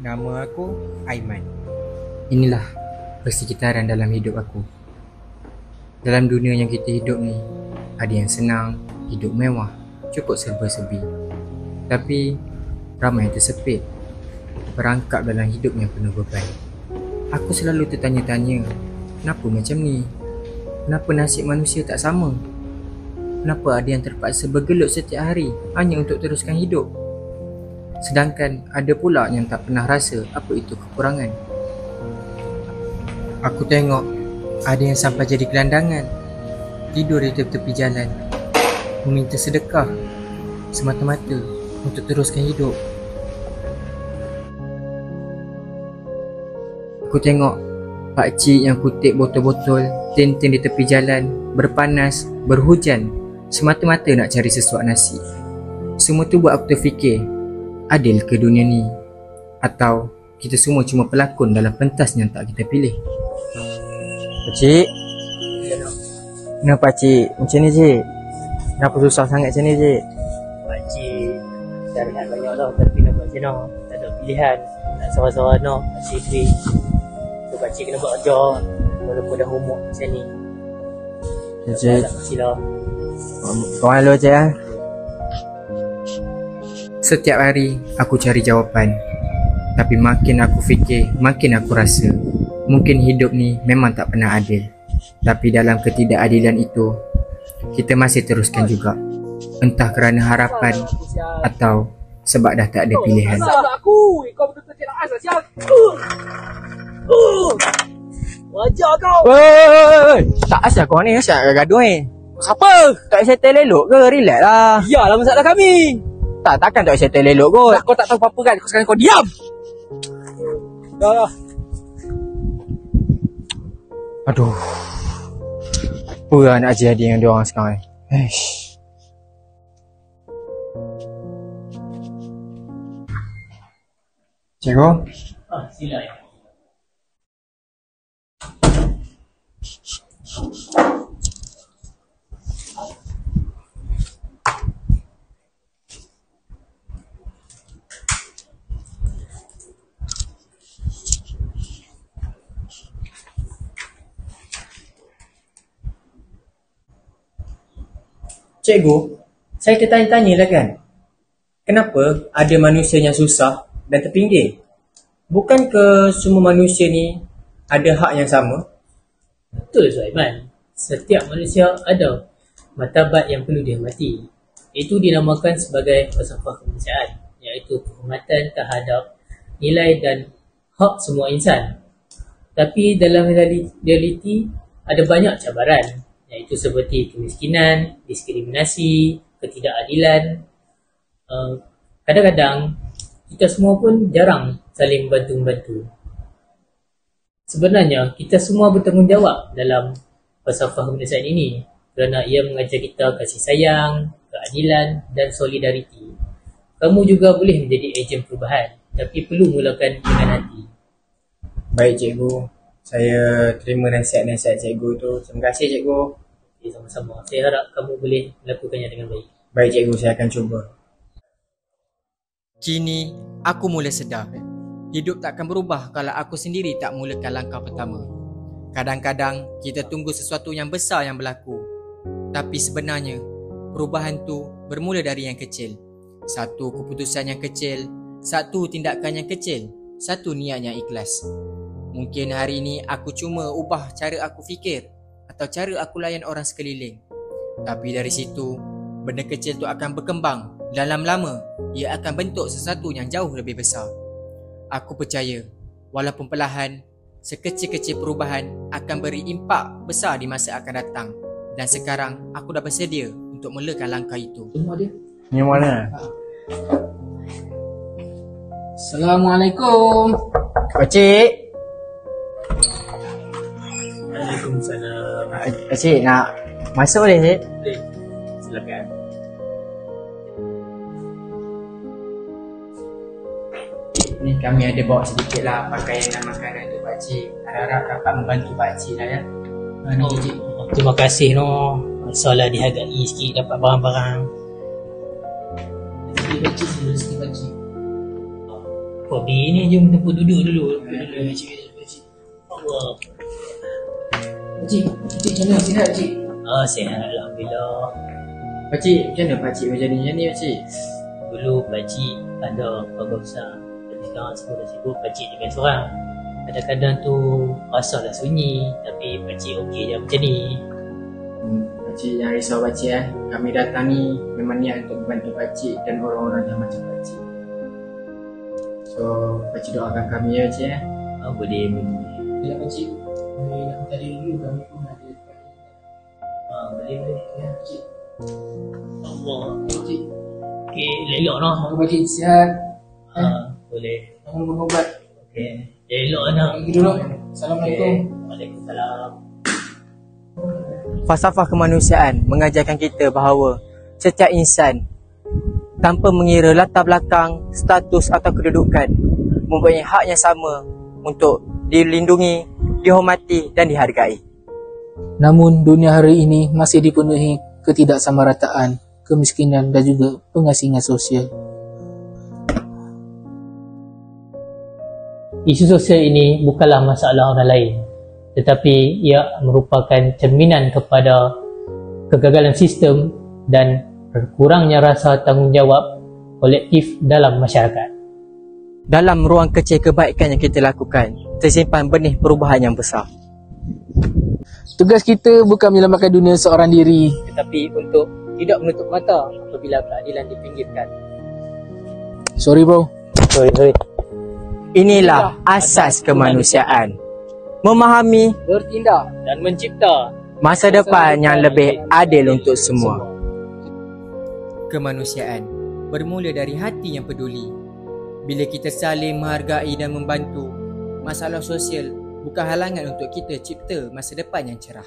Nama aku Aiman. Inilah persekitaran dalam hidup aku. Dalam dunia yang kita hidup ni, ada yang senang, hidup mewah, cukup serba-serbi. Tapi ramai yang tersepit, perangkap dalam hidup yang penuh beban. Aku selalu tertanya-tanya, kenapa macam ni? Kenapa nasib manusia tak sama? Kenapa ada yang terpaksa bergelut setiap hari hanya untuk teruskan hidup? Sedangkan ada pula yang tak pernah rasa apa itu kekurangan. Aku tengok ada yang sampai jadi gelandangan, tidur di tepi jalan, meminta sedekah semata-mata untuk teruskan hidup. Aku tengok pakcik yang kutip botol-botol tin-tin di tepi jalan, berpanas, berhujan, semata-mata nak cari sesuap nasi. Semua tu buat aku terfikir, adil ke dunia ni? Atau kita semua cuma pelakon dalam pentas yang tak kita pilih? Pakcik, kenapa pakcik? Macam ni cik? Kenapa susah sangat macam ni cik? Pakcik dah rehat banyak lah, tapi nak buat macam mana? Tak ada pilihan. Nak seorang-seorang no, pakcik free. So pakcik kena buat kerja walaupun dah homework macam ni. Cik, tak kecil lah. korang lalu cik lah. Setiap hari aku cari jawapan, tapi makin aku fikir, makin aku rasa mungkin hidup ni memang tak pernah adil. Tapi dalam ketidakadilan itu, kita masih teruskan juga. Entah kerana harapan atau sebab dah tak ada pilihan. Wajah kau. Woi, tak asal kau ni asyik gaduh ni. Siapa? Tak settle elok ke? Relax lah. Yalah masalah kami. Takkan tak settle elok kot. Kau tak tahu apa-apa kan? Sekarang kau diam. Dah. Aduh. Apa lah nak jadi dengan diorang sekarang ni? Eish. Cikgu? Sila. Cikgu, saya tertanya-tanya lah kan, kenapa ada manusia yang susah dan terpinggir? Bukankah semua manusia ni ada hak yang sama? Betul Sulaiman. Setiap manusia ada martabat yang perlu dihormati. Itu dinamakan sebagai falsafah kemanusiaan, iaitu kehormatan terhadap nilai dan hak semua insan. Tapi dalam realiti ada banyak cabaran, iaitu seperti kemiskinan, diskriminasi, ketidakadilan. Kadang-kadang kita semua pun jarang saling bantu-membantu. Sebenarnya kita semua bertanggungjawab dalam falsafah kemanusiaan ini kerana ia mengajar kita kasih sayang, keadilan dan solidariti. Kamu juga boleh menjadi ejen perubahan, tapi perlu mulakan dengan hati. Baik cikgu, saya terima nasihat-nasihat cikgu tu. Terima kasih cikgu. Okay, sama-sama. Saya harap kamu boleh melakukannya dengan baik. Baik cikgu, saya akan cuba. Kini aku mula sedar, hidup takkan berubah kalau aku sendiri tak mulakan langkah pertama. Kadang-kadang kita tunggu sesuatu yang besar yang berlaku, tapi sebenarnya perubahan tu bermula dari yang kecil. Satu keputusan yang kecil, satu tindakan yang kecil, satu niat yang ikhlas. Mungkin hari ini aku cuma ubah cara aku fikir atau cara aku layan orang sekeliling. Tapi dari situ, benda kecil tu akan berkembang dan lama-lama ia akan bentuk sesuatu yang jauh lebih besar. Aku percaya, walaupun perlahan, sekecil-kecil perubahan akan beri impak besar di masa akan datang. Dan sekarang aku dah bersedia untuk mulakan langkah itu. Semua dia. Yang mana? Assalamualaikum. Pakcik. Waalaikumsalam. Pakcik nak masuk boleh cik? Boleh. Silakan. Ni kami ada bawa sedikit lah pakaian dan makanan untuk pakcik. Harap-harap dapat membantu pakcik lah ya. Terima kasih no. Masalah dihargai sikit dapat barang-barang. Sikit pakcik. Hobi ni jom tempat duduk dulu. Allah. Pakcik macam mana? Sihat pakcik? Sihat Alhamdulillah. Pakcik, macam mana pakcik macam ni pakcik? Dulu pakcik ada keluarga besar. Tapi sekarang semua dah sibuk, pakcik tinggal seorang. Kadang-kadang tu rasa dah sunyi, tapi pakcik okey je macam ni. Pakcik jangan risau pakcik. Kami datang ni memang niat untuk membantu pakcik dan orang-orang yang macam pakcik. So, pakcik doakan kami ya pakcik. Boleh. Ya pakcik. Boleh nak minta diri dulu, kami pun ada. Boleh. Ya pakcik. Allah. Pakcik. Okey, elok lah. Semoga pakcik sihat. Boleh. Jangan berubat. Okey. Elok nak. Pergi dulu. Assalamualaikum. Waalaikumsalam. Falsafah kemanusiaan mengajarkan kita bahawa setiap insan tanpa mengira latar belakang, status atau kedudukan mempunyai hak yang sama untuk dilindungi, dihormati dan dihargai. Namun dunia hari ini masih dipenuhi ketidaksamarataan, kemiskinan dan juga pengasingan sosial. Isu sosial ini bukanlah masalah orang lain, tetapi ia merupakan cerminan kepada kegagalan sistem dan kurangnya rasa tanggungjawab kolektif dalam masyarakat. Dalam ruang kecil kebaikan yang kita lakukan, tersimpan benih perubahan yang besar. Tugas kita bukan menyelamatkan dunia seorang diri, Tetapi untuk tidak menutup mata apabila keadilan dipinggirkan. Sorry bro. Sorry. Inilah asas kemanusiaan. Memahami Bertindak Dan mencipta masa depan yang lebih adil untuk semua. Kemanusiaan bermula dari hati yang peduli. Bila kita saling menghargai dan membantu, masalah sosial bukan halangan untuk kita cipta masa depan yang cerah.